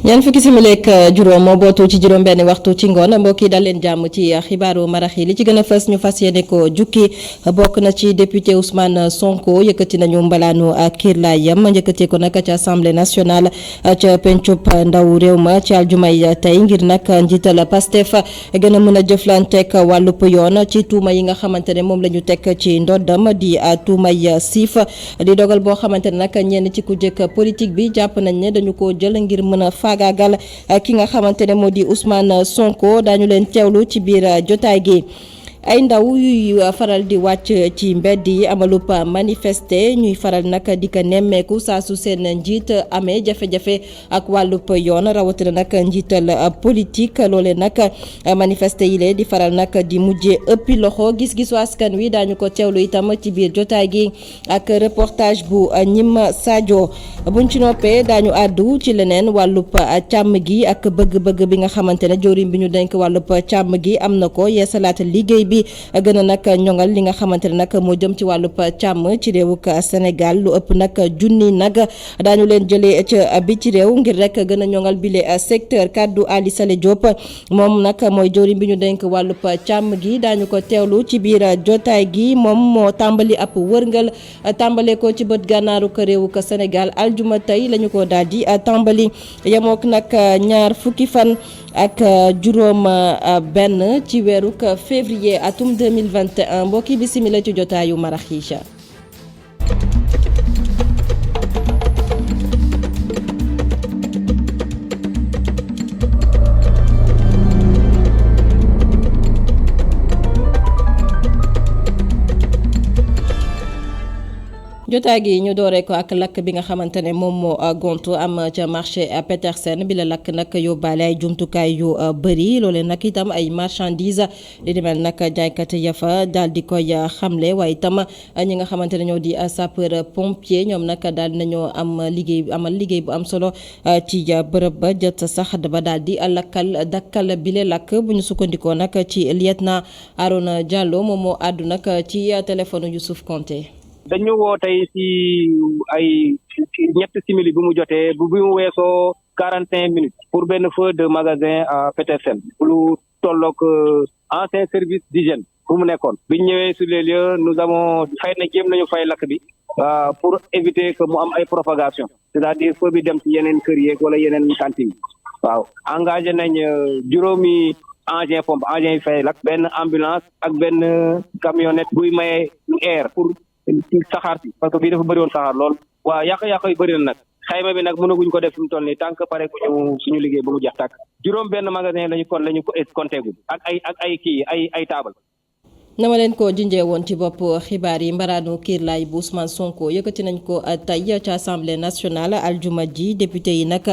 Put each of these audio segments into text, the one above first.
ñaan fukki simili ak juróom moo bootu ci juróom benn waxtu ci ngoon mbokk yi dal leen jàmm ci xibaaru marax yi li ci gën a fës ñu fas yéene ko jukki bokk na ci député Ousmane Sonko yëkkati nañu mbalaanu kiirlaayam yëkkati ko nag ci assemblée nationale ca pencub ndaw réew ma ci aljumay tey ngir nag njiital Pastef gën a mën a jëflanteek wàllub yoon ci tuuma yi nga xamante ne moom la ñu teg ci ndoddam di tuumay siif di dogal boo xamante ne nag ñenn ci ku jëkk politique bi jàpp nañ ne dañu ko jël ngir mën a faagaagal ki nga xamante ne moo di Ousmane Sonko daañu leen teewlu ci biir jotaay gi. ay ndaw yuy faral di wàcc ci mbedd yi amalub manifester ñuy faral nag di ko nemmeeku saa su seen njiit amee jafe-jafe ak wàllub yoon rawatina nag njiital politique loole nag manifester yi lee di faral nag di mujjee ëppi loxo gis-gisu askan wi daañu ko teewlu itam ci biir jotaay gi ak reportage bu ñim Sadio buñ ci noppee daañu àddu ci leneen wàllub càmm gi ak bëgg-bëgg bi nga xamante ne jëwriñ bi ñu denk wàllub càmm gi am na ko yeesalaat liggéey bi gën a nag ñoŋal li nga xamante ne nag moo jëm ci wàllub càmm ci réewuk Sénégal lu ëpp nag junni nag daañu leen jëlee ca bi ci réew ngir rek gën a ñoŋal bile secteur kaddu Ali Saleh Diop moom nag mooy jëwriñ bi ñu denk wàllub càmm gi daañu ko teewlu ci biir jotaay gi moom moo tàmbali ab wërngal tàmbale ko ci bët gànnaaru ko réewuk Sénégal aljuma tey lañu ko daal di tàmbali yemook nag ñaar fukki fan ak juróom benn ci weeruk février atum 2021 mbokki bisimila ci jotaayu marax yi jotaay gi ñu dooree ko ak lakk bi nga xamante ne moom moo gontu am ca marché Petersen bi la lakk nag yóbbaale ay jumtukaay yu bëri loole nag itam ay marchandise di demel nag jaaykat ya fa daal di koy xamle waaye itam ñi nga xamante ne ñoo di sapeur pompier ñoom nag daal nañoo amal liggéey bu am solo ci bërëb ba jot sax ba daal di dakkal bile lakk bu ñu sukkandikoo nag ci lieutenant Arona Diallo moom moo àddu nag ci téléphone Youssouf Konté. dañu woo tey ci ay ñetti simili bi mu jotee bi mu weesoo 45 minutes pour benn feu de magasin à Petersen lu tolloog ancien service d'hygiène fu mu nekkoon biñ ñëwee sur les lieux nous avons jéem nañu fay lakk bi pour éviter que mu am ay propagation c'est-à-dire feu bi dem ci yeneen kër yeeg wala yeneen cantine waaw engagé nañ juróomi engin pompe engin yi fay lakk benn ambulance ak benn camionnette buy maye air pour saxaar si parce que bii dafa bëri woon saxaar lool waaw yàq-yàq yu bëri na nag xayma bi nag mënaguñ ko def fi mu toll nii tant que pare ku ñu suñu liggéey ba mu jeex tàkk juróom benn magasin lañu ko compté gu ak ay taabal. na ma leen ko junjee woon ci bopp xibaar yi mbaraanu kiirlaay bu Ousmane Sonko yëkkati nañ ko tey ci assemblée nationale aljuma ji député yi nag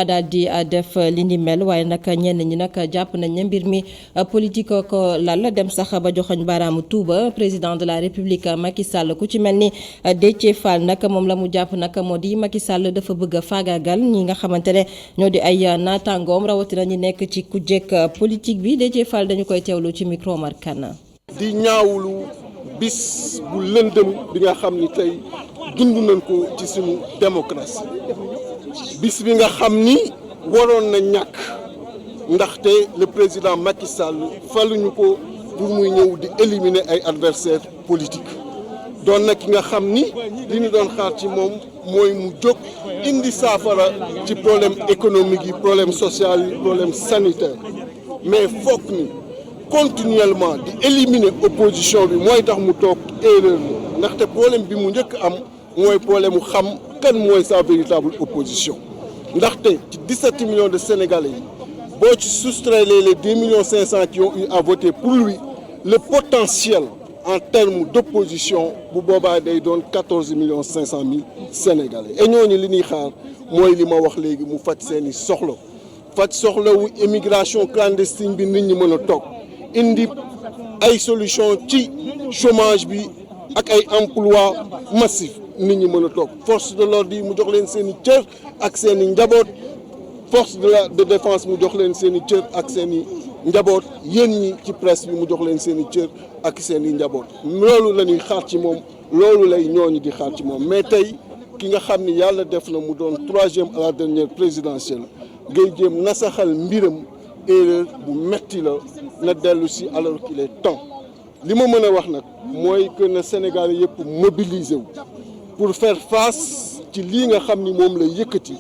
daal di def li ni mel waaye nag ñenn ñi nag jàpp nañ ne mbir mi politique ko lal dem sax ba joxoñ baaraamu tuuba président de la république Macky Sall ku ci mel ni Déthié Fall nag moom la mu jàpp nag moo di Macky Sall dafa bëgg a faagaagal ñi nga xamante ne ñoo di ay naataangoom rawatina ñi nekk ci kujjeg politique bi Déthié Fall dañu koy teewlu ci micro Omar Kane. di ñaawlu bis bu lëndëm bi nga xam ni tey dund nañ ko ci suñu démocratie bis bi nga xam ni waroon na ñàkk ndaxte le président Macky Sall faluñu ko pour muy ñëw di éliminer ay adversaires politiques doon na ki nga xam ni li ñu doon xaar ci moom mooy mu jóg indi saafara ci problème économique yi problème social yi problème sanitaire mais foog ni continuellement di éliminer opposition bi mooy tax mu toog erreur la ndaxte problème bi mu njëkk am mooy problème mu xam kan mooy sa véritable opposition ndaxte ci 17 millions de Sénégalais yi boo ci soustraire les 2 millions 500 qui ont eu à voter pour lui le potentiel en termes d'opposition bu boobaa day doon 14 millions 500 mille Sénégalais et ñooñu li ñuy xaar mooy li ma wax léegi mu faj seeni soxla faj soxla wu immigration clandestine bi nit ñi mën a toog indi ay solution ci chômage bi ak ay emploi massif nit ñi mën a toog force de l'ordre yi mu jox leen seen i cër ak seen i njaboot force de défense mu jox leen seen i cër ak seen i njaboot yéen ñi ci presse bi mu jox leen seen i cër ak seen i njaboot loolu la ñuy xaar ci moom loolu lay ñooñu di xaar ci moom mais tey ki nga xam ni yàlla def na mu doon troisième à la dernière présidentielle ngay jéem nasaxal mbiram erreur bu metti la na dellu si alors qu'il est temps li ma mën a wax nag mooy que na Sénégal yëpp mobiliser wu pour faire face ci lii nga xam ni moom la yëkkati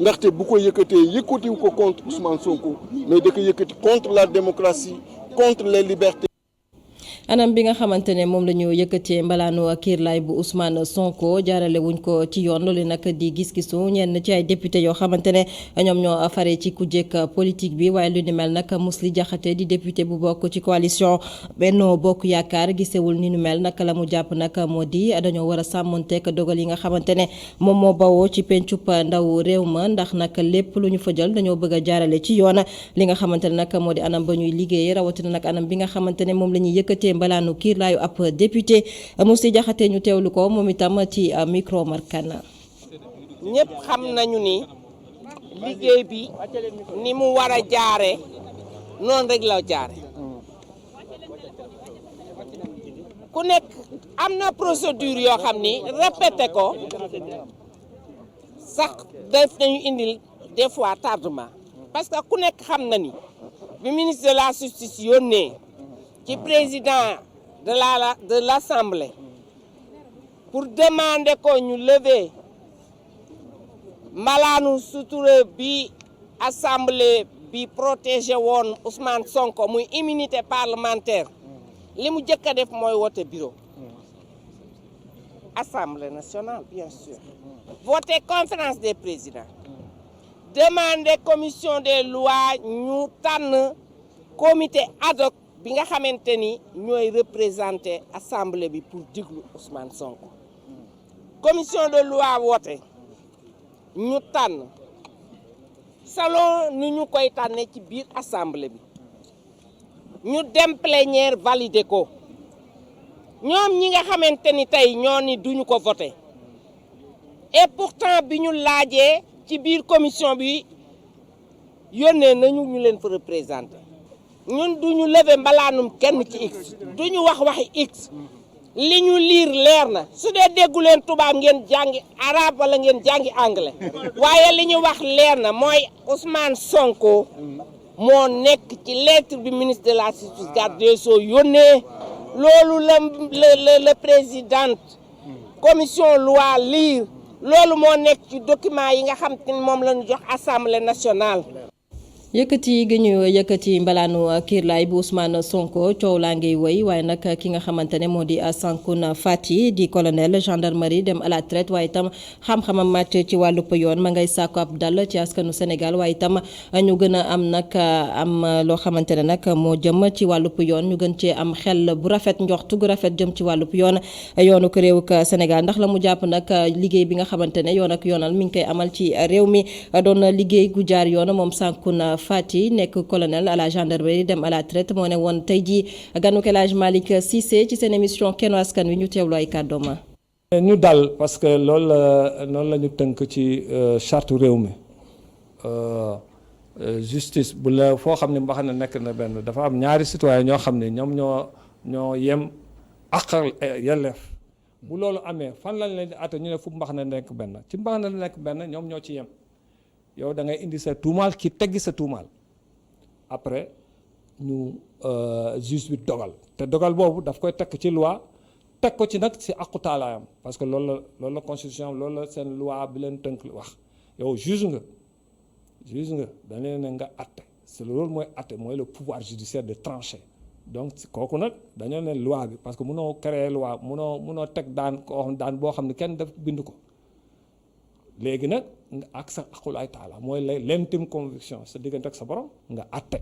ndaxte bu ko yëkkatee yëkkatiwu ko contre Ousmane Sonko mais da ko yëkkati contre la démocratie contre les libertés. anam bi nga xamante ne moom la ñu yëkkatee mbalaanu kiirlaay bu Ousmane Sonko jaarale wuñ ko ci yoon loolu nag di gis-gisu ñenn ci ay député yoo xamante ne ñoom ñoo fare ci kujjeek politique bi waaye lu ni mel nag Mously Diakhaté di député bu bokk ci coalition Benno Bokk Yaakaar gisewul ni nu mel nag la mu jàpp nag moo di dañoo war a sàmmonteek dogal yi nga xamante ne moom moo bawoo ci pencub ndaw réew ma ndax nag lépp lu ñu fa jël dañoo bëgg a jaarale ci yoon li nga xamante ne nag moo di anam ba ñuy liggéeyee rawatina nag anam bi nga xamante ne moom la ñuy yëkkatee mbalaanu kiirlaayu ab député Mously Diakhaté ñu teewlu ko moom itam ci micro Markana. ñëpp xam nañu ni liggéey bi ni mu war a jaare noonu rek la jaare ku nekk am na procédure yoo xam ni répété ko sax def nañu indil des fois tardement parce que ku nekk xam na ni bi ministre de la justice yónnee ci président de l'Assemblée pour demander ko ñu lever mbalaanu sutura bi assemblée bi protégé woon Ousmane Sonko muy immunité parlementaire li mu jëkk a def mooy wote bureau Assemblée nationale bien sûr voter conférence des présidents demander commission des lois ñu tànn comité ad hoc bi nga xamante ni ñooy représenter assemblée bi pour diglu Ousmane Sonko commission de loi woote ñu tànn selon ni ñu koy tànnee ci biir assemblée bi ñu dem plénière valider ko ñoom ñi nga xamante ni tey ñoo ni duñu ko voter et pourtant bi ñu laajee ci biir commission bi yónnee nañu ñu leen fa représenter ñun duñu lever mbalaanum kenn ci x duñu wax waxi x li ñu liir leer na su dee déggu leen tubaab ngeen jàngi arabe wala ngeen jàngi anglais waaye li ñu wax leer na mooy Ousmane Sonko moo nekk ci lettre bi ministre de la justice garde des Sceaux yónnee loolu la présidente commission loi lire loolu moo nekk ci document yi nga xam te ni moom la ñu jox assemblée nationale. yëkkati gi ñu yëkkati mbalaanu kiirlaay bu Ousmane Sonko coow laa ngi woy waaye nag ki nga xamante ne moo di Sankouna Fati di colonel gendarmerie dem à la traite waaye itam xam-xamam màcc ci wàllub yoon ma ngay sàkku ab dal ci askanu Sénégal waaye itam ñu gën a am nag am loo xamante ne nag moo jëm ci wàllub yoon ñu gën cee am xel bu rafet njoxtu gu rafet jëm ci wàllub yoonu ko réewuk Sénégal ndax la mu jàpp nag liggéey bi nga xamante ne yoon ak yoonal mi ngi koy amal ci réew mi doon liggéey gu jaar yoon moom Sankouna Fati nekk colonel à la gendarmerie dem à la traite moo ne woon tey jii ganu El Hadj Malick Cissé ci seen émission Kennu Askan Wi ñu teewlu ay kàddoom. ñu dal parce que noonu la ñu tënk ci charte réew mi justice bu la foo xam ne mbax na nekk na benn dafa am ñaari citoyen ñoo xam ne ñoom ñoo yem àqal yelleef bu loolu amee fan lañ leen di àtte ñu ne fu mbax na nekk benn ci mbax na nekk benn ñoom ñoo ci yem. yow da ngay indi sa tuumaal ki teggi sa tuumaal après ñu juge bi dogal te dogal boobu daf koy tekk ci loi teg ko ci nag si aqu taalaayam parce que loolu la constitution loolu la seen loi bi leen tënk wax yow juge nga dañ leen ne nga atte c'est loolu mooy atte mooy le pouvoir judiciaire de trancher donc kooku nag dañoo ne loi bi parce que mënoo créer loi mënoo teg daan boo xam ne kenn def bind ko léegi nag nga ak sa aqulaay taala mooy l'intime conviction sa diggante ak sa borom nga atte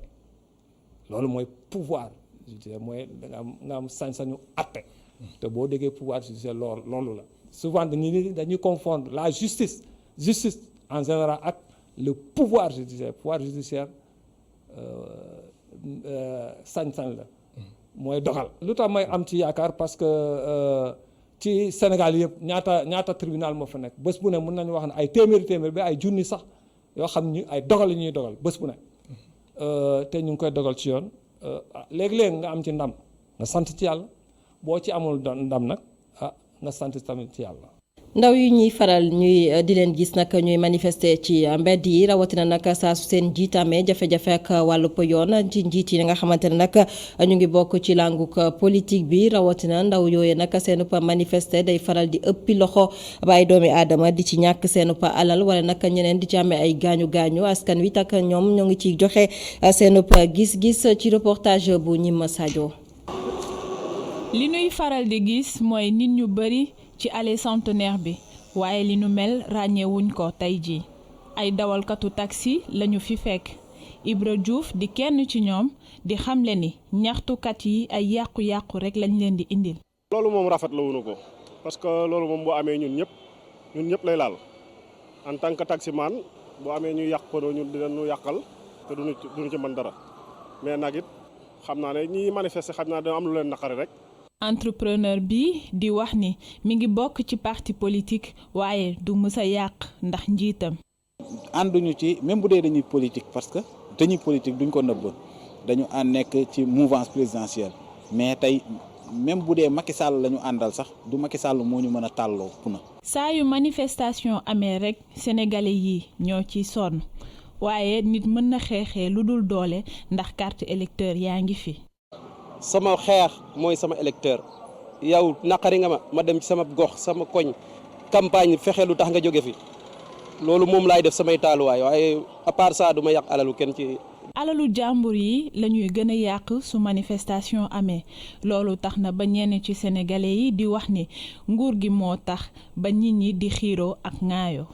loolu mooy pouvoir judiciaire mooy nga am sañ-sañu atte te boo déggee pouvoir judiciaire loolu la souvent dañuy confondre la justice en général ak le pouvoir judiciaire sañ-sañ la mooy dogal lu tax may am ci yaakaar parce que ci Sénégal yëpp ñaata tribunal moo fa nekk bés bu ne mën nañu wax ne ay téeméeri ba ay junni sax yoo xam ni ay dogal yi ñuy dogal bés bu ne te ñu ngi koy dogal ci yoon léegi-léegi nga am ci ndam nga sant ci yàlla boo ci amul ndam nag nga sant tamit ci yàlla. ndaw yi ñuy faral ñuy di leen gis nag ñuy manifester ci mbedd yi rawatina nag saa su seen njiit amee jafe-jafe ak wàllub yoon ci njiit yi nga xamante ne nag ñu ngi bokk ci languk politique bi rawatina ndaw yooyu nag seenub manifester day faral di ëppi loxo ba ay doomi aadama di ci ñàkk seenub alal wala nag ñeneen di ci amee ay gaañu askan wi tak ñoom ñoo ngi ciy joxe seenub gis-gis ci reportage bu Ñima Sadio. li nuy faral di gis mooy nit ñu bari ci allée Centenaire bi waaye li nu mel ràññeewuñ ko tey jii ay dawalkatu taxi lañu fi fekk Ibra Diouf di kenn ci ñoom di xamle ni ñaxtukat yi ay yàqu-yàqu rek lañ leen di indil. loolu moom rafetlu wuñu ko parce que loolu moom boo amee ñun ñëpp lay laal en tant que taximan boo amee ñu yàq ko ñun dinañu yàqal te duñu ci mën dara mais nag it xam naa ne ñi manifester xam naa dina am lu leen naqari rek. entrepreneur bi di wax ni mi ngi bokk ci parti politique waaye du mës a yàq ndax njiitam. ànduñu ci même bu dee dañuy politique parce que dañuy politique duñ ko nëbb dañu nekk ci mouvance présidentielle mais tey même bu dee Macky Sall la ñu àndal sax du Macky Sall moo ñu mën a tàlloo puna. saa yu manifestation amee rek sénégalais yi ñoo ci sonn waaye nit mën na xeexee lu dul doole ndax carte électeur yaa ngi fi. sama xeex mooy sama électeur yow naqari nga ma dem ci sama gox sama koñ campagne fexe lu tax nga jóge fi loolu moom laay def samay taaluwaay waaye à part ça du ma yàq alalu kenn ci. alalu jàmbur yi la ñuy gën a yàq su manifestation amee loolu tax na ba ñenn ci sénégalais yi di wax ni nguur gi moo tax ba nit ñi di xiiroo ak ŋaayoo.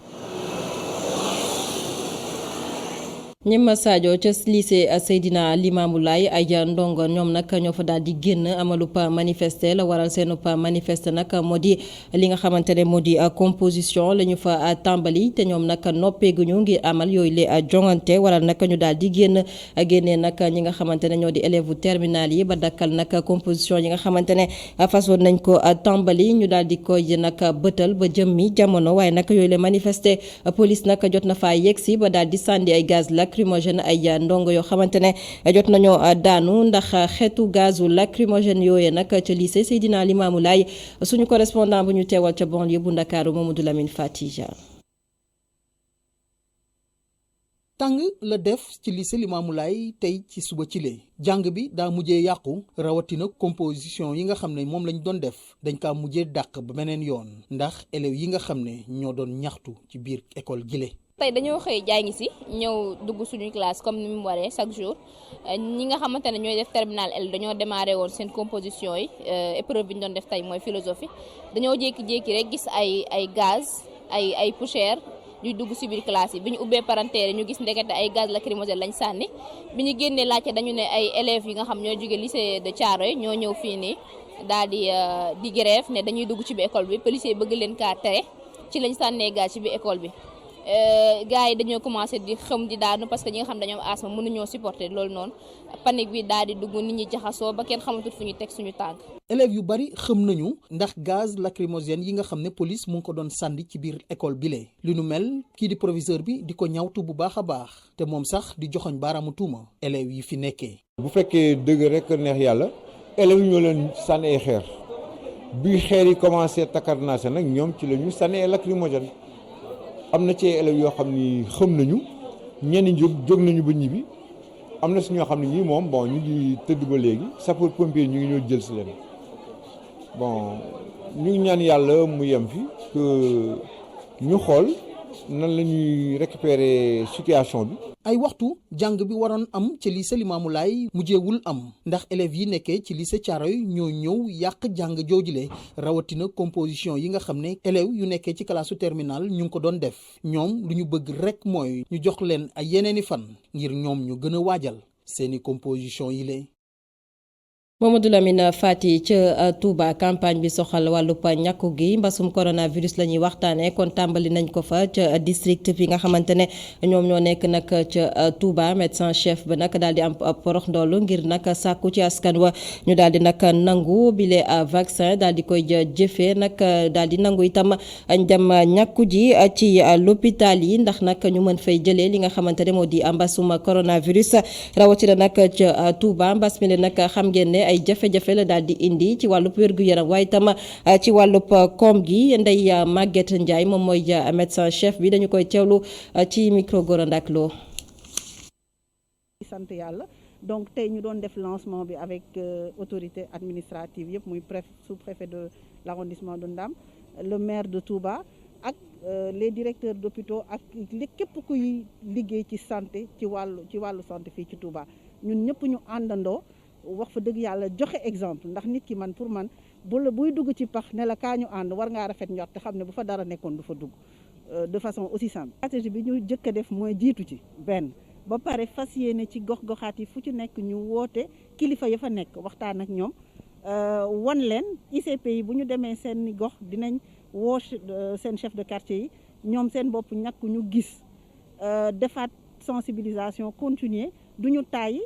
Ñima Sadio ca lycée Seydina Limamou Laye ay ndongo ñoom nag ñoo fa daal di génn amalu pa manifester la waral seenu pa manifester nag moo di li nga xamante ne moo di composition la ñu fa tàmbali te ñoom nag noppeeguñu ngir amal yooyu le jongante waral nag ñu daal di génnee nag ñi nga xamante ne ñoo di élèves terminal yi ba dakkal nag composition yi nga xamante ne façon nañ ko tàmbali ñu daal di koy nag bëtal ba jëmmi jamono waaye nag yooyu le manifester police nag jot na faa yegsi ba daal di sànni ay gaz lacrymogène ay ndongo yoo xamante ne jot nañoo daanu ndax xeetu gazu lacrymogène yooyu nag ca lycée Seydina Limamou Laye suñu correspondant bu ñu teewal ca banlieue bu Ndakaaru Mamadou Lamine Fatija. tàng la def ci lycée Limamou Laye tey ci suba ci lee jàng bi daa mujjee yàqu rawatina composition yi nga xam ne moom lañ doon def dañ kaa mujjee dàq ba beneen yoon ndax élèves yi nga xam ne ñoo doon ñaxtu ci biir école gile. tey dañoo xëy jàngi si ñëw dugg suñuy classe comme ni mu waree chaque jour ñi nga xamante ne ñooy def terminal L dañoo démarré woon seen composition yi épreuve bi ñu doon def tey mooy philosophie dañoo jékki-jékki rek gis ay gaz ay poussière ñuy dugg si biir classe yi bi ñu ubbee parenthèse ñu gis ndekete ay gaz lacrymogène lañ sànni bi ñu génnee laajte dañu ne ay élèves yi nga xam ñoo jóge lycée de Thiaroye ñoo ñëw fii nii daal di grève ne dañuy dugg ci biir école bi policier bëgg leen kaa tere ci lañ sànnee gaz ci biir école bi. gars yi dañoo commencé di xam di daanu parce que ñi nga xam dañoo am asthme mënuñoo supporter loolu noonu panique bi daal di dugg nit ñi jaxasoo ba kenn xamatul fu ñu teg suñu tànk. élèves yu bari xam nañu ndax gaz lacrymogène yi nga xam ne police mu ngi ko doon sànni ci biir école bile li nu mel kii di proviseur bi di ko ñawtu bu baax a baax te moom sax di joxoñ baaraamu tuuma élèves yi fi nekkee. bu fekkee dëgg rek neex yàlla élèves yi ñoo leen sànni ay xeer bi xeer yi commencé takkarnaase nag ñoom ci la ñu sànni ay lacrymogène. am na ci élèves yoo xam ni xam nañu ñenn jóg nañu ba ñibbi am na si ñoo xam ne ñii moom bon ñu ngi tëdd ba léegi sapeur pompier ñu ngi ñëw jël si leen bon ñu ngi ñaan yàlla mu yem fi que ñu xool nan la ñuy récupérer situation bi. ay waxtu jàng bi waroon am ci lycée Limamou Laye mujjeewul am ndax élèves yi nekkee ci lycée Thiaroye ñoo ñëw yàq jàng joojule rawatina composition yi nga xam ne élèves yu nekkee ci classe terminale ñu ngi ko doon def ñoom lu ñu bëgg rek mooy ñu jox leen ay yeneeni fan ngir ñoom ñu gën a waajal seeni composition yi lay. Mamadou Lamine Fati ca Touba campagne bi soxal wàllub ñàkku gi mbasum coronavirus la ñuy waxtaanee kon tàmbali nañ ko fa ca district bi nga xamante ne ñoom ñoo nekk nag ca Touba médecin chef ba nag daal di am porox ndoolu ngir nag sàkku ci askan wa ñu daal di nag nangu bile vaccin daal di koy jëfee nag daal di nangu itam dem ñàkku ji ci l'hôpital yi ndax nag ñu mën fay jëlee li nga xamante ne moo di mbasum coronavirus rawatina nag ca Touba mbas mi ne nag xam ngeen ne ay jafe-jafe la daal di indi ci wàllub wér-gu-yaram waaye itam ci wàllub koom gi Ndeye Maguette Ndiaye moom mooy médecin chef bi dañu koy teewlu ci micro Gorandak Lo. sant yàlla donc tey ñu doon def lancement bi avec autorité administrative yëpp muy sous-préfet de l'arrondissement de Ndam le maire de Touba ak les directeurs d'hôpitaux ak képp kuy liggéey ci santé ci wàllu santé fii ci Touba ñun ñëpp ñu àndandoo wax fa dëgg yàlla joxe exemple ndax nit ki man pour man buy dugg ci pax ne la kaa ñu ànd war ngaa rafet njort te xam ne bu fa dara nekkoon du fa dugg de façon aussi simple. stratégie bi ñu jëkk a def mooy jiitu ci benn ba pare fas yéene ci gox-goxaat yi fu ci nekk ñu woote kilifa ya fa nekk waxtaan ak ñoom wan leen ICP yi bu ñu demee seen gox dinañ woo seen chef de quartier yi ñoom seen bopp ñàkk ñu gis defaat sensibilisation continuer du ñu tàyyi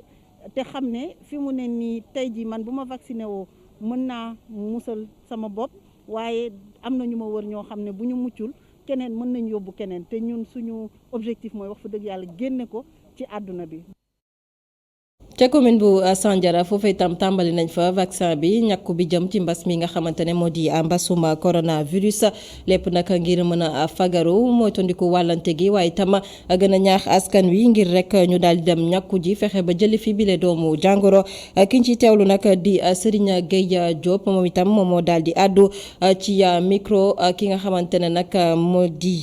te xam ne fi mu ne nii tey jii man bu ma vacciné woo mën naa musal sama bopp waaye am na ñu ma wër ñoo xam ne bu ñu muccul keneen mën nañ yóbbu keneen te ñun suñu objectif mooy wax fa dëgg yàlla génne ko ci àdduna bi. ca commune bu Sandiara foofu itam tàmbali nañ fa vaccin bi ñàkku bi jëm ci mbas mi nga xamante ne moo di mbasum coronavirus lépp nag ngir mën a fagaru mooy tondiku wàllante gi waaye itam gën a ñaax askan wi ngir rek ñu daal di dem ñàkku ji fexe ba jëli fi bile doomu jàngoro kiñ ci teewlu nag di Serigne Gueye Diop moom itam moom moo daal di àddu ci micro ki nga xamante ne nag moo di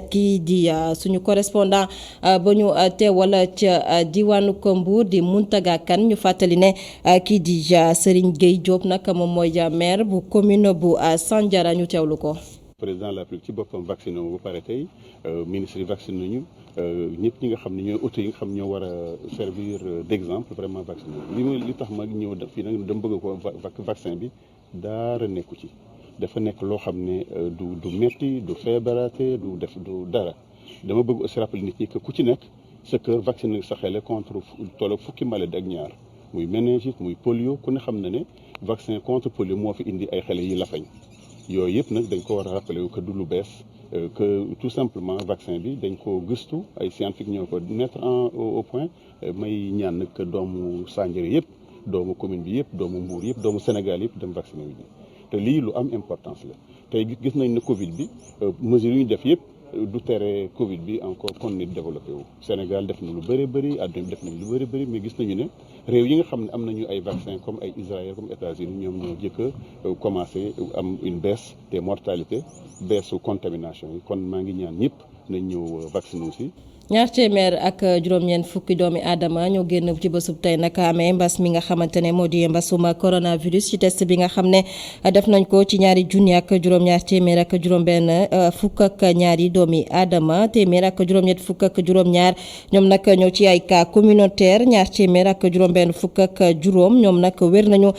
kii di suñu correspondant ba ñu teewal ca diwaanu Mbour di Mountaga Kane ñu fàttali ne kii di Serigne Gueye Diop nag moom mooy maire bu commune bu Sandiara ñu teewlu ko. président de la République ci boppam vacciné wu ba pare tey ministre yi vacciné nañu ñëpp ñi nga xam ne ñooy auto yi nga xam ne ñoo war a servir d'exemple vraiment vacciné li tax ma ñëw fii nag dama bëgg ko vaccin bi dara nekku ci dafa nekk loo xam ne du metti du feebaraate du dara dama bëgg aussi rappeler nit ñi que ku ci nekk sa kër vacciné sa xele contre tolloog fukki maladie ak ñaar muy méningite muy polio ku ne xam na ne vaccin contre polio moo fi indi ay xale yi lafañ yooyu yëpp nag dañ ko war a rappeler que du lu bees que tout simplement vaccin bi dañ ko gëstu ay scientifique ñoo ko mettre au point may ñaan nag que doomu Sandiara yëpp doomu commune bi yëpp doomu Mbour yëpp doomu Sénégal yëpp dem vacciné wu ji te lii lu am importance la tey gis nañ ne Covid bi mesures yu ñu def yëpp du tere Covid bi encore kon nit développé wu Sénégal def na lu bëri àdduna bi def nañ lu bëri mais gis nañu ne réew yi nga xam ne am nañu ay vaccin comme ay Israël comme États-Unis ñoom ñoo jëkk a commencé am une baisse des mortalités baisse su contamination yi kon maa ngi ñaan ñëpp nañ ñëw vacciner aussi. ñaar téeméer ak juróom-ñeent fukki doomi aadama ñoo génn ci bésub tey nag amee mbas mi nga xamante ne moo di mbasum coronavirus ci test bi nga xam ne def nañ ko ci ñaari junni ak juróom-ñaar téeméer ak juróom-benn fukk ak ñaari doomi aadama téeméer ak juróom-ñett fukk ak juróom-ñaar ñoom nag ñoo ci ay cas communautaire ñaar téeméer ak juróom-benn fukk ak juróom ñoom nag wér nañu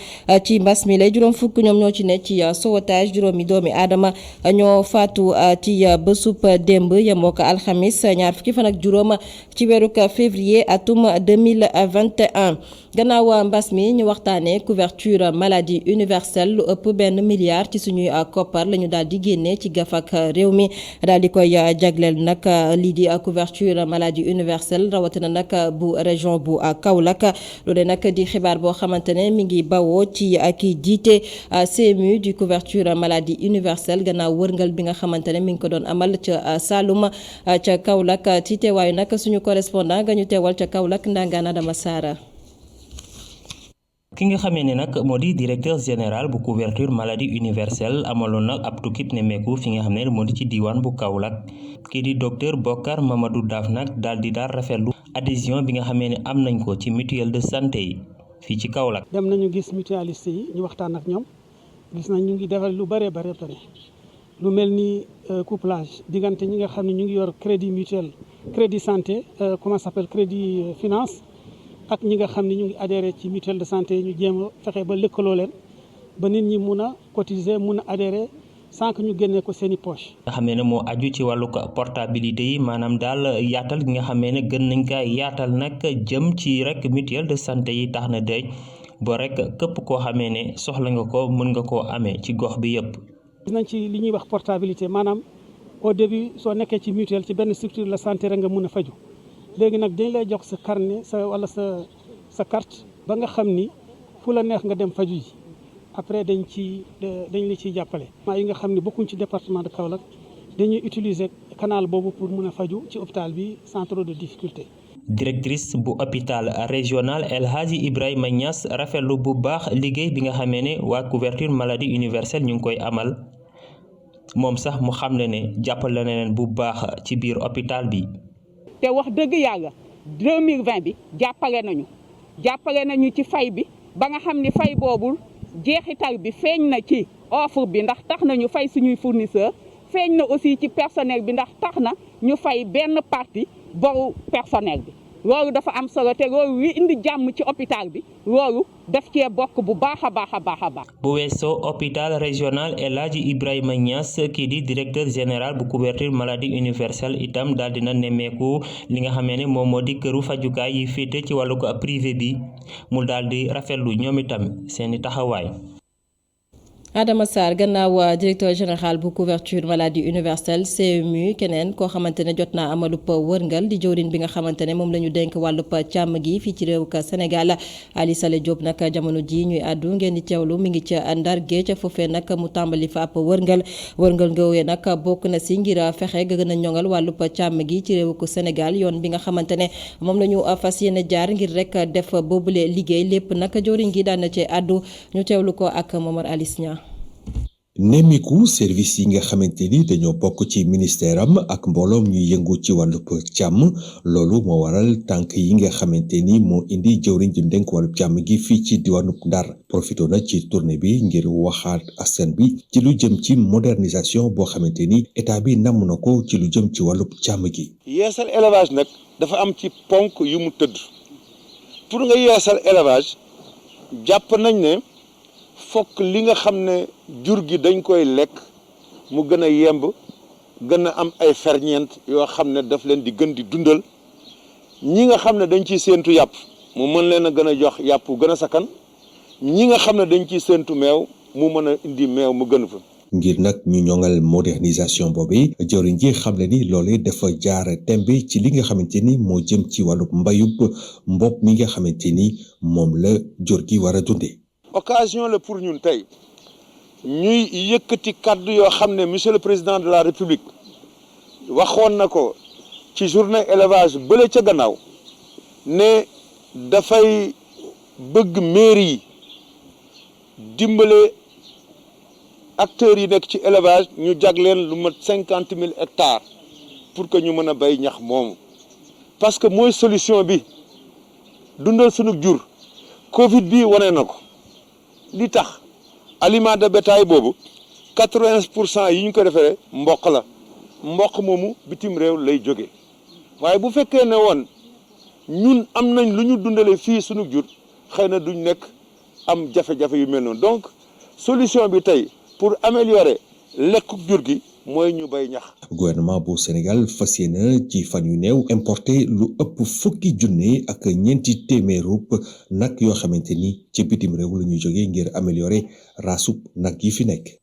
ci mbas mi lay juróom fukk ñoom ñoo ci ne ci sauvetage juróomi doomi aadama ñoo faatu ci bésub démb yemoo ko alxamis ñaar fukki fan ak juróom ci weeru février atum 2021 gannaaw mbas mi ñu waxtaanee couverture maladie universelle lu ëpp $1 milliard ci suñuy koppar la ñu daal di génnee ci gafak réew mi daal di koy jagleel nag lii di couverture maladie universelle rawatina nag bu région bu Kaolack loolu nag di xibaar boo xamante ne mi ngi bawoo ci kii jiite CMU du couverture maladie universelle gannaaw wërngal bi nga xamante ne mi ngi ko doon amal ca Saloum ca Kaolack ci teewaayu nag suñu correspondant nga ñu teewal ca Kaolack Ndangaan Adama Sara. ki nga xamee ne nag moo di directeur général bu couverture maladie universelle amaloon nag ab tukkib ne meeku fi nga xam ne moo di ci diiwaan bu Kaolack kii di docteur Bokar Mamadou Daf nag daal di daal rafetlu adhésion bi nga xamee ne am nañ ko ci mutuelle de santé yi fii ci Kaolack. dem nañu gis mutualiste yi ñu waxtaan ak ñoom gis nañ ñu ngi defal lu bare lu mel ni couplage diggante ñi nga xam ne ñu ngi yor crédit mutuel crédit santé comment ça s'appelle crédit finance ak ñi nga xam ne ñu ngi adhéré ci mutuelle de santé ñu jéem a fexe ba lëkkaloo leen ba nit ñi mun a cotiser mun a adhéré sans que ñu génnee ko seeni poche. nga xamee ne moo aju ci wàllu portabilité yi maanaam daal yaatal gi nga xamee ne gën nañ kaa yaatal nag jëm ci rek mutuelle de santé yi tax na day ba rek képp koo xamee ne soxla nga ko mën nga koo amee ci gox bi yëpp. gis nañ ci li ñuy wax portabilité maanaam au début soo nekkee ci mutuelle ci benn structure la santé rek nga mun a faju léegi nag dañ lay jox sa carnet wala sa carte ba nga xam ni fu la neex nga dem faju ji après dañ la ciy jàppale. yi nga xam ne bokkuñ ci département de Kaolack dañuy utiliser canal boobu pour mun a faju ci hôpital bi sans trop de difficulté. directrice bu hôpital régional El Hadji Ibrahima Niass rafetlu bu baax liggéey bi nga xamee ne waa couverture maladie universelle ñu ngi koy amal moom sax mu xam ne jàppale na leen bu baax ci biir hôpital bi. te wax dëgg yàlla 2020 bi jàppale nañu ci fay bi ba nga xam ni fay boobu jeexital bi feeñ na ci offre bi ndax tax na ñu fay suñuy fournisseur feeñ na aussi ci personnel bi ndax tax na ñu fay benn partie boru personnel bi loolu dafa am solo te loolu li indi jàmm ci hôpital bi loolu daf cee bokk bu baax a baax. bu weesoo hôpital régional El Hadji Ibrahima Niass kii di directeur général bu couverture maladie universelle itam daal dina nemmeeku li nga xamee ne moom moo di këru fajukaay yi féete ci wàllu ko privé bi mu daal di rafetlu ñoom itam seeni taxawaay. Adama Sarr gannaaw directeur général bu couverture maladie universelle CMU keneen koo xamante ne jot naa amalub wërngal di jëwriñ bi nga xamante ne moom la ñu dénk wàllub càmm gi fii ci réew ka Sénégal Ali Saleh Diop nag jamono ji ñuy àddu ngeen di teewlu mi ngi ca Ndar Géej foofee nag mu tàmbali fa ab wërngal ngawee nag bokk na si ngir fexe gën a ñoŋal wàllub càmm gi ci réew ko Sénégal yoon bi nga xamante ne moom la ñu fas yéene jaar ngir rek def boobule liggéey lépp nag jëwriñ gi daan na ci àddu ñu teewlu ko ak Momar Alice Nia. nemmiku service yi nga xamante ni dañoo bokk ci ministère am ak mbooloom ñuy yëngu ci wàllub càmm loolu moo waral tànk yi nga xamante ni moo indi jëwriñ ju dénk wàllub càmm gi fii ci diwaanu Ndar profité na ci tournée bi ngir waxaat askan bi ci lu jëm ci modernisation boo xamante ni état bi namm na ko ci lu jëm ci wàllub càmm gi. yeesal élevage nag dafa am ci ponk yu mu tëdd pour nga yeesal élevage jàpp nañ ne fokk li nga xam ne jur gi dañ koy lekk mu gën a yemb gën a am ay ferñeent yoo xam ne daf leen di gën di dundal ñi nga xam ne dañ ciy séentu yàpp mu mën leen a gën a jox yàpp gën a sakkan ñi nga xam ne dañ ciy séentu meew mu mën a indi meew mu gën fa. ngir nag ñu ñoŋal modernisation boobu jëwriñ ji xam ne ni loolee dafa jaar tembe ci li nga xamante ni moo jëm ci wàllu mbayub mbopp mi nga xamante ni moom la jur gi war a dundee. occasion la pour ñun tey ñuy yëkkati kàddu yoo xam ne monsieur le président de la république waxoon na ko ci journée élevage bële ca gannaaw ne dafay bëgg mairie yi dimbale acteurs yi nekk ci élevage ñu jagleen lu mat 50 000 hectares pour que ñu mën a bay ñax moomu parce que mooy solution bi dundal sunu jur Covid bi wane na ko. li tax aliment de bétail boobu 80% yi ñu ko defee mboq la mboq moomu bitim réew lay jóge waaye bu fekkee ne woon ñun am nañ lu ñu dundale fii sunu jur xëy na duñ nekk am jafe-jafe yu mel noonu donc solution bi tey pour améliorer lekku jur gi mooy ñu bay ñax. gouvernement bu Sénégal fas yéene ci fan yu néew importé lu ëpp fukki junne ak ñeenti téeméerub nag yoo xamante ni ci bitim réew la ñuy jógee ngir améliorer raasub nag yi fi nekk.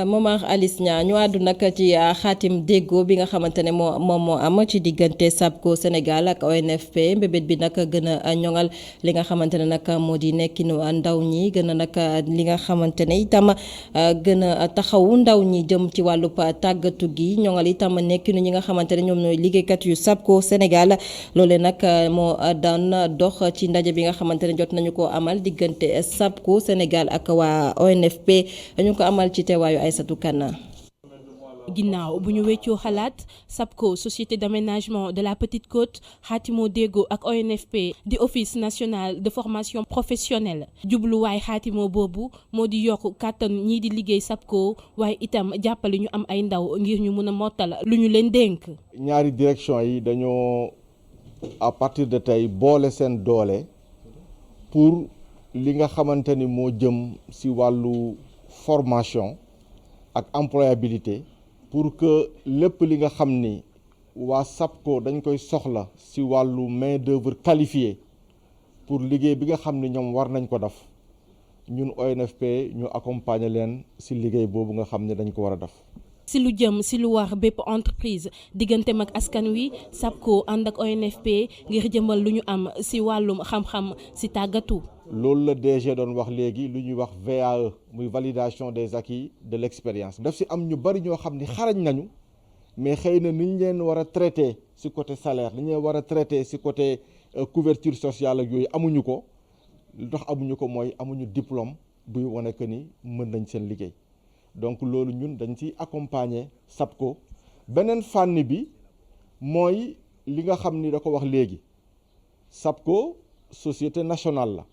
Momar Alice Nia ñu àddu nag ci xaatim déggoo bi nga xamante ne moo am ci diggante SAPCO Sénégal ak ONFP mbébét bi nag gën a ñoŋal li nga xamante ne nag moo di nekkinu ndaw ñi gën a nag li nga xamante ne itam gën a taxawu ndaw ñi jëm ci wàllub tàggatu gi ñoŋal itam nekkinu ñi nga xamante ne ñoom ñooy liggéeykat yu SAPCO Sénégal loole nag moo daan dox ci ndaje bi nga xamante ne jot nañu ko amal diggante SAPCO Sénégal ak waa ONFP dañu ko amal ci teewaayu Aïssatou Kana. ginnaaw bu ñu weccoo xalaat SAPCO société d'aménagement de la Petite Côte xaatimoo déggoo ak ONFP di office national de formation professionnelle jubluwaay xaatimoo boobu moo di yokk kàttan ñii di liggéey SAPCO waaye itam jàppale ñu am ay ndaw ngir ñu mën a mottal lu ñu leen dénk. ñaari direction yi dañoo à partir de tey boole seen doole pour li nga xamante ni moo jëm ci wàllu formation ak employabilité pour que lépp li nga xam ni waa SAPCO dañ koy soxla ci wàllu main d'œuvre qualifiée pour liggéey bi nga xam ni ñoom war nañ ko def ñun ONFP ñu accompagner leen ci liggéey boobu nga xam ne dañ ko war a def. ci lu jëm ci lu war bépp entreprise digganteem ak askan wi SAPCO ànd ak ONFP ngir jëmal lu ñu am ci wàllum xam-xam ci tàggatu. loolu la DG doon wax léegi lu ñuy wax VAE muy validation des acquis de l'expérience daf si am ñu bari ñoo xam ni xarañ nañu mais xëy na ni ñu leen war a traité si côté salaire ni ñu leen war a traité si côté couverture sociale ak yooyu amuñu ko lu tax amuñu ko mooy amuñu diplôme buy wane que ni mën nañ seen liggéey donc loolu ñun dañ ci accompagner SAPCO beneen fànn bi mooy li nga xam ni da ko wax léegi SAPCO société nationale la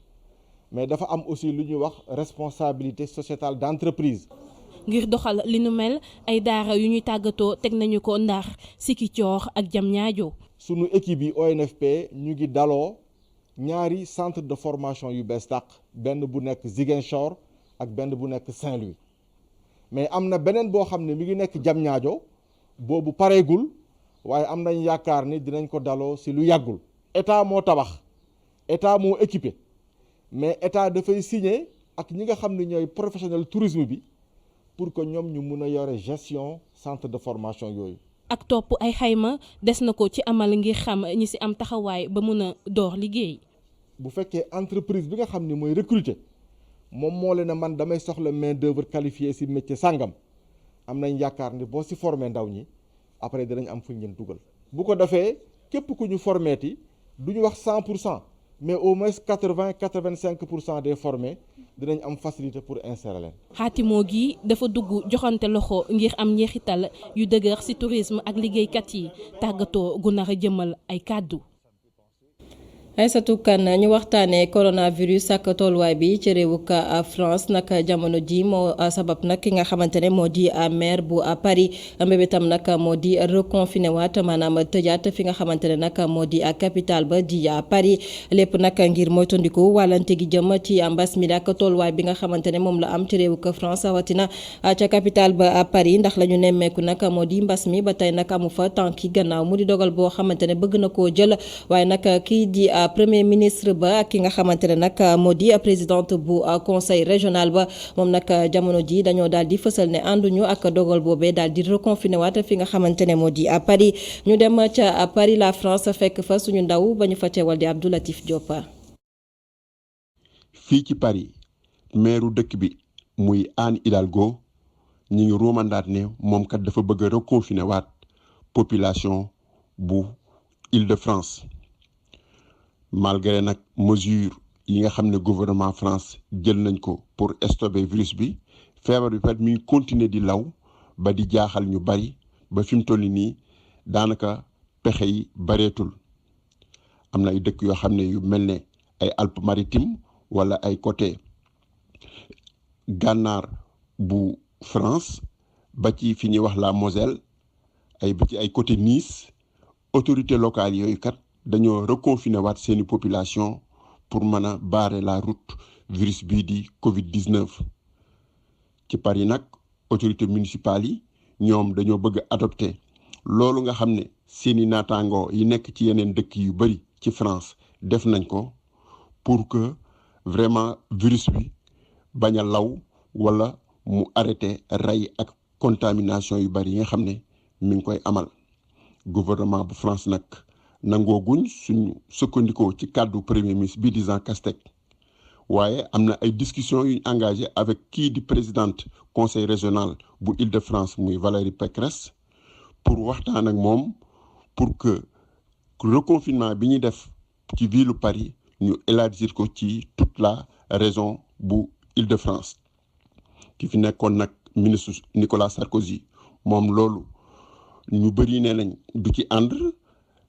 mais dafa am aussi lu ñuy wax responsabilité sociétale d'entreprise. ngir doxal li nu mel ay daara yu ñuy tàggatoo teg nañu ko Ndar Sikicoor ak Diamniadio. sunu équipe yi ONFP ñu ngi daloo ñaari centre de formation yu bees tàq benn bu nekk Ziguinchor ak benn bu nekk Saint-Louis mais am na beneen boo xam ne mi ngi nekk Diamniadio boobu pareegul waaye am nañ yaakaar ni dinañ ko daloo si lu yàggul. état moo tabax état moo équipé mais état dafay signer ak ñi nga xam ne ñooy professionnel tourisme bi pour que ñoom ñu mun a yore gestion centre de formation yooyu. ak topp ay xayma des na ko ci amal ngir xam ñi ci am taxawaay ba mun a door liggéey. bu fekkee entreprise bi nga xam ni mooy recruter moom moo leen a man damay soxla main d'œuvre qualifiée ci métier sàngam am nañ yaakaar ni boo ci formé ndaw ñi après dinañ am fu ñu leen dugal. bu ko defee képp ku ñu formeeti du ñu wax 100% mais au moins 80-85% des formés dinañ am facilité pour insérer leen. xaatimoo gi dafa dugg joxante loxo ngir am njeexital yu dëgër ci tourisme ak liggéeykat yi tàggatoo gu nar a jëmal ay kàddu. Aïssatou Kane ñu waxtaanee coronavirus ak tolluwaay bi ci réewuk France nag jamono ji moo sabab nag ki nga xamante ne moo di maire bu Paris mbébétam nag moo di reconfiné waat maanaam tëjaat fi nga xamante ne nag moo di capitale ba di Paris lépp nag ngir moytandiku wàllante gi jëm ci mbas mi ak tolluwaay bi nga xamante ne moom la am ci réewuk France rawatina ca capitale ba Paris ndax la ñu nemmeeku nag moo di mbas mi ba tey nag amu fa tànki gannaaw mu di dogal boo xamante ne bëgg na koo jël waaye nag kii di premier ministre ba ak ki nga xamante ne nag moo di présidente bu conseil régional ba moom nag jamono ji dañoo daal di fësal ne ànduñu ak dogal boobee daal di reconfiné waat fi nga xamante ne moo di Paris ñu dem ca Paris la France fekk fa suñu ndaw ba ñu fa teewal di Abdou Latif Diop. fii ci Paris maire dëkk bi muy Anne Hidalgo ñi ngi ruumandaat ne moom kat dafa bëgg a reconfiné waat population bu Île-de-France. malgré nag mesure yi nga xam ne gouvernement France jël nañ ko pour stopper virus bi feebar bi pat mi ngi continuer di law ba di jaaxal ñu bari ba fi mu toll nii daanaka pexe yi bareetul am na ay dëkk yoo xam ne yu mel ne ay Alpes-Maritimes wala ay côté gànnaar bu France ba ci fi ñuy wax la Moselle ba ci ay côté Nice autorités locales yooyu kat dañoo reconfiné waat seeni population pour mën a barrer la route virus bii di Covid-19 ci Paris nag autorités municipales yi ñoom dañoo bëgg adopté loolu nga xam ne seeni naataangoo yi nekk ci yeneen dëkk yu bari ci France def nañ ko pour que vraiment virus bi bañ a law wala mu arrêté rey ak contamination yu bari yi nga xam ne mi ngi koy amal gouvernement bu France nag nangooguñ suñu sukkandikoo ci kàddu premier ministre bi di Jean Castex waaye am na ay discussions yu engagé avec kii di présidente conseil régional bu Île-de-France muy Valérie Pécresse pour waxtaan ak moom pour que reconfinement bi ñuy def ci ville Paris ñu élargir ko ci toute la région bu Île-de-France ki fi nekkoon nag ministre Nicolas Sarkozy moom loolu ñu bëri nee nañ du ci ànd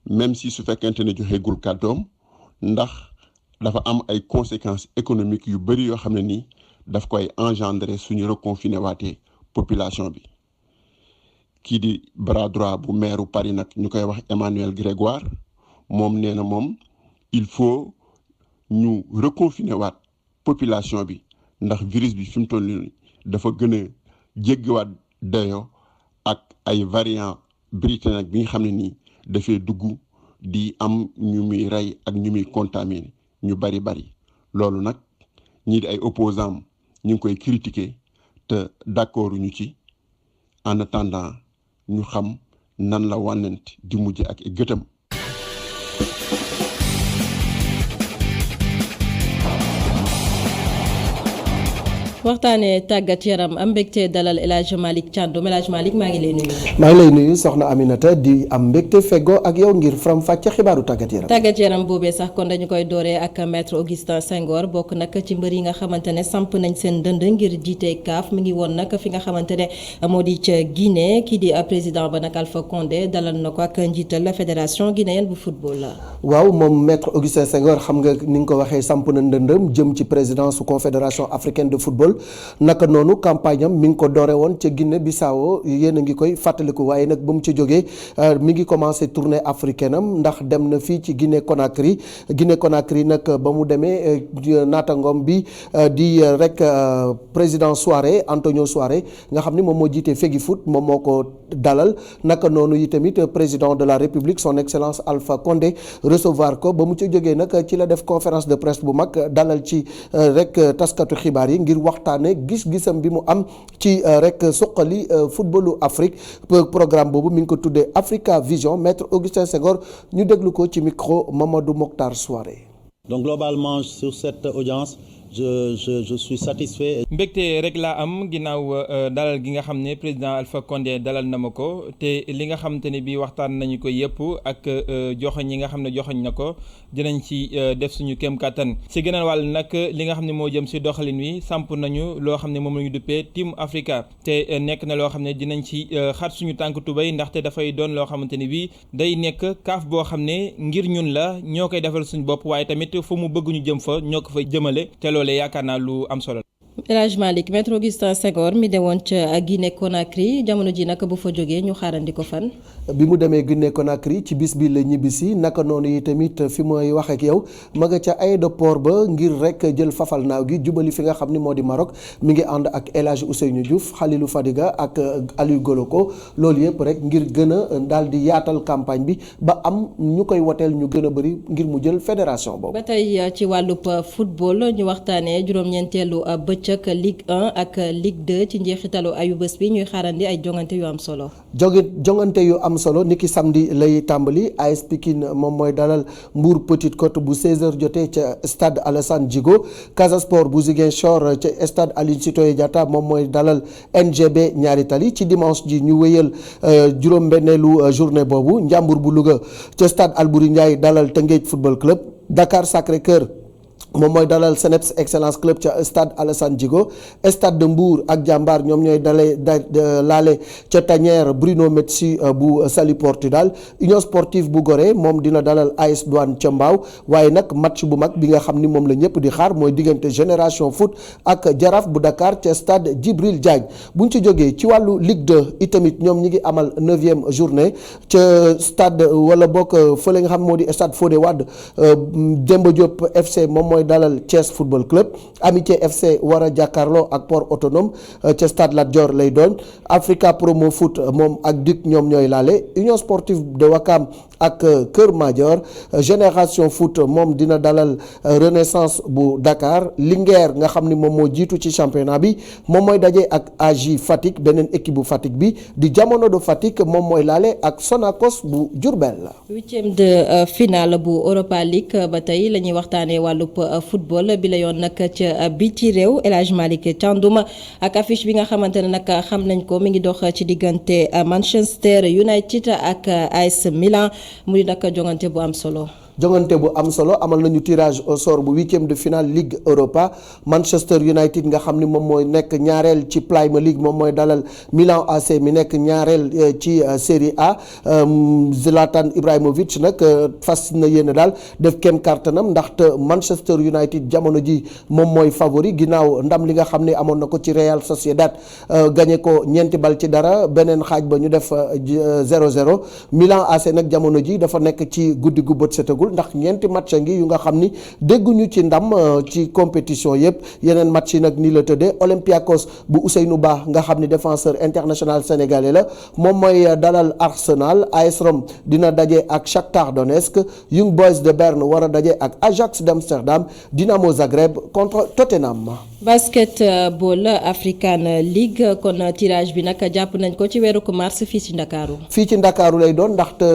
même si su fekkente ne joxeegul kàddoom ndax dafa am ay conséquences économiques yu bëri yoo xam ne nii daf koy engendrer suñu reconfiné waatee population bi kii di bras droit bu maire Paris nag ñu koy wax Emmanuel Grégoire moom nee na moom il faut ñu reconfiné waat population bi ndax virus bi fi mu toll nii dafa gën a jéggiwaat dayoo ak ay variant britannique bi nga xam ne nii dafay dugg di am ñu muy rey ak ñu muy contaminé ñu bari loolu nag ñii di ay opposants ñu ngi koy critiquer te d'accord ñu ci en attendant ñu xam nan la wànnent di mujj ak gëtam. waxtaanee tàggat yaram am mbégte dalal El Hadj Malick Thiandoum. El Hadj Malick maa ngi lay nuyu. maa ngi lay nuyu soxna Aminata di am mbégte feggoo ak yow ngir faram fàcce xibaaru tàggat yaram. tàggat yaram boobee sax kon dañu koy dooree ak maître Augustin Senghor bokk nag ci mbër yi nga xamante ne samp nañ seen dënd ngir jiite CAF mi ngi woon nag fi nga xamante ne moo di ca Guinée kii di président ba nag Alpha Condé dalal na ko ak njiital fédération guinéenne bu football. waaw moom maître Augustin Senghor xam nga ni nga ko waxee samp na ndëndëm jëm ci présidence su confédération africaine de football naka noonu campagne am mi ngi ko doore woon ca Guinée Bissau yéen a ngi koy fàttaliku waaye nag ba mu ci jógee mi ngi commencé tournée africaine am ndax dem na fii ci Guinée Conakry nag ba mu demee naatangoom bi di rek président Souaré Antonio Souaré nga xam ni moom moo jiite Fegifoot moom moo ko dalal naka noonu yi tamit président de la République son excellence Alpha Condé recevoir ko ba mu ci jógee nag ci la def conférence de presse bu mag dalal ci rek taskatu xibaar yi ngir waxtaane gis-gisam bi mu am ci rek suqali footballu Afrique programme boobu mi ngi ko tuddee Africa Vision maître Augustin Senghor ñu déglu ko ci micro Mamadou Mokhtar Souaré. Donc globalement sur cette audience je suis satisfait. mbégte rek laa am ginnaaw dalal gi nga xam ne président Alpha Condé dalal na ma ko te li nga xamante ne bii waxtaan nañu ko yëpp ak joxoñ yi nga xam ne joxoñ na ko dinañ ci def suñu kéem kattan si geneen wàll nag li nga xam ne moo jëm si doxalin wi samp nañu loo xam ne moom la ñu duppee Team Africa te nekk na loo xam ne dinañ ci xar suñu tànk tubéy ndaxte dafay doon loo xamante ne bii day nekk CAF boo xam ne ngir ñun la ñoo koy defal suñu bopp waaye tamit fu mu bëgg ñu jëm fa ñoo ko fa jëmale te loolee yaakaar naa lu am solo. El Hadj Malick maître Augustin Senghor mi demoon ca Guinée Conakry jamono ji nag bu fa jógee ñu xaarandi ko fan. bi mu demee Guinée Conakry ci bis bi la ñibbisi naka noonu yi tamit fi mooy wax ak yow ma nga ca aéroport ba ngir rek jël fafal naaw gi jubali fi nga xam ni moo di Maroc mi ngi ànd ak El Hadj Ousseynou Diouf Khalilou Fadiga ak Aliou Goloko loolu yëpp rek ngir gën a daal di yaatal campagne bi ba am ñu koy woteel ñu gën a bëri ngir mu jël fédération boobu. ba tey ci wàllub football ñu waxtaanee juróom-ñeenteelu bëccëg Ligue 1 ak Ligue 2 ci njeexitalu ayu bés bi ñuy xaarandi ay jongante yu am solo. jongante yu am solo niki samedi lay tàmbali AS Pikine moom mooy dalal Mbour Petite Côte bu 16h jotee ca stade Alassane Djigo Casa Sport bu Ziguinchor ca stade Aline Sitoé Diatta moom mooy dalal NGB Ñaari Tali ci dimanche ji ñu wéyal juróom-benneelu journée boobu Njàmbur bu Louga ca stade Albouri Ndiaye dalal Tëngéej Football Club Dakar Sacré-Cœur moom mooy dalal Seneps Excellence Club ca stade Alassane Djigo stade de Mbour ak Jàmbaar ñoom ñooy laale ca tanière Bruno Metsu bu Saly Portudal Union Sportive bu Gorée moom dina dalal AS Douane ca Mbao waaye nag match bu mag bi nga xam ni moom la ñëpp di xaar mooy diggante Génération Foot ak Jaraaf bu Dakar ca stade Djibril Diagne buñ ci jógee ci wàllu Ligue 2 itamit ñoom ñi ngi amal 9e journée ca stade wala bokk fële nga xam moo di stade Fodé Wade Demba Diop FC moom mooy dalal Thiès Football Club Amitié FC war a jàkkaarloo ak Port Autonome ca stade Lat Dior lay doon Africa Promo Foot moom ak DUC ñoom ñooy laale Union Sportive de Ouakam ak Kër Madior Génération Foot moom dina dalal Renaissance bu Dakar Linguère nga xam ni moom moo jiitu ci championnat bi moom mooy daje ak AJ Fatick beneen équipe bu Fatick bi di Jamono de Fatick moom mooy laale ak Sonacos bu Diourbel. 8e de finale bu Europa League ba tey la ñuy waxtaanee wàllub football bi la yoon nag ca biti réew El Hadj Malick Thiandoum ak affiche bi nga xamante ne nag xam nañ ko mi ngi dox ci diggante Manchester United ak AS Milan mu di nag jongante bu am solo. jongante bu am solo amal nañu tirage au sort bu 8e de finale Ligue Europa Manchester United nga xam ni moom mooy nekk ñaareel ci Premier League moom mooy dalal Milan AC mi nekk ñaareel ci Serie A Zlatan Ibrahimovic nag fas na yéene daal def kem kartanam ndaxte Manchester United jamono ji moom mooy favori ginnaaw ndam li nga xam ne amoon na ko ci Real Sociedad gagné ko 9 bal ci dara beneen xaaj ba ñu def 0-0 Milan AC nag jamono ji dafa nekk ci guddi gu bët setagul ndax ñeenti match ngi yu nga xam ni dégguñu ci ndam ci compétition yëpp yeneen match yi nag nii la tëddee Olympiakos bu Ousseynou Ba nga xam ni défenseur international sénégalais la moom mooy dalal Arsenal AS Rome dina daje ak Shakhtar Donetsk Young Boys de Berne war a daje ak Ajax d'Amsterdam Dynamo Zagreb contre Tottenham. Basketball African League kon tirage bi nag jàpp nañ ko ci weeru mars fii ci Ndakaaru. fii ci Ndakaaru lay doon ndaxte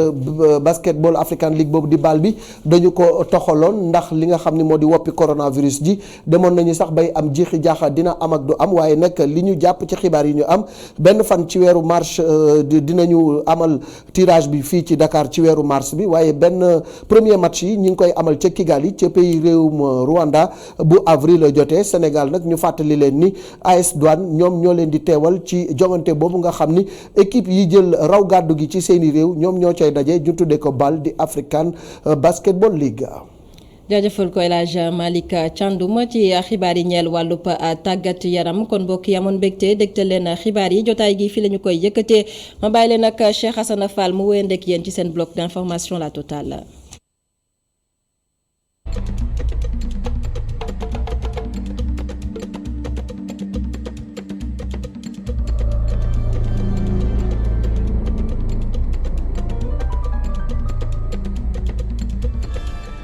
basketball African League boobu di bal bi dañu ko toxaloon ndax li nga xam ni moo di woppi coronavirus ji demoon nañu sax bay am jiixi jaaxa dina am ak du am waaye nag li ñu jàpp ci xibaar yi ñu am benn fan ci weeru mars dinañu amal tirage bi fii ci Dakar ci weeru mars bi waaye benn premier match yi ñi ngi koy amal ca Kigali ca pays réewum Rwanda bu avril jotee Sénégal nag ñu fàttali leen ni AS Douane ñoom ñoo leen di teewal ci jongante boobu nga xam ni équipe yi jël raw gàddu gi ci seeni réew ñoom ñoo cay daje ñu tuddee ko BAL di African Basketball League. jaajëfal ko El Hadj Malick Thiandoum ci xibaar yi ñeel wàllub tàggat yaram kon mbokk yi amoon mbégte dégtal leen xibaar yi jotaay gi fii la ñu koy yëkkatee ma bàyyi leen ak Cheikh Hassana Fall mu wéyandeek yéen ci seen bloc d'information la totale.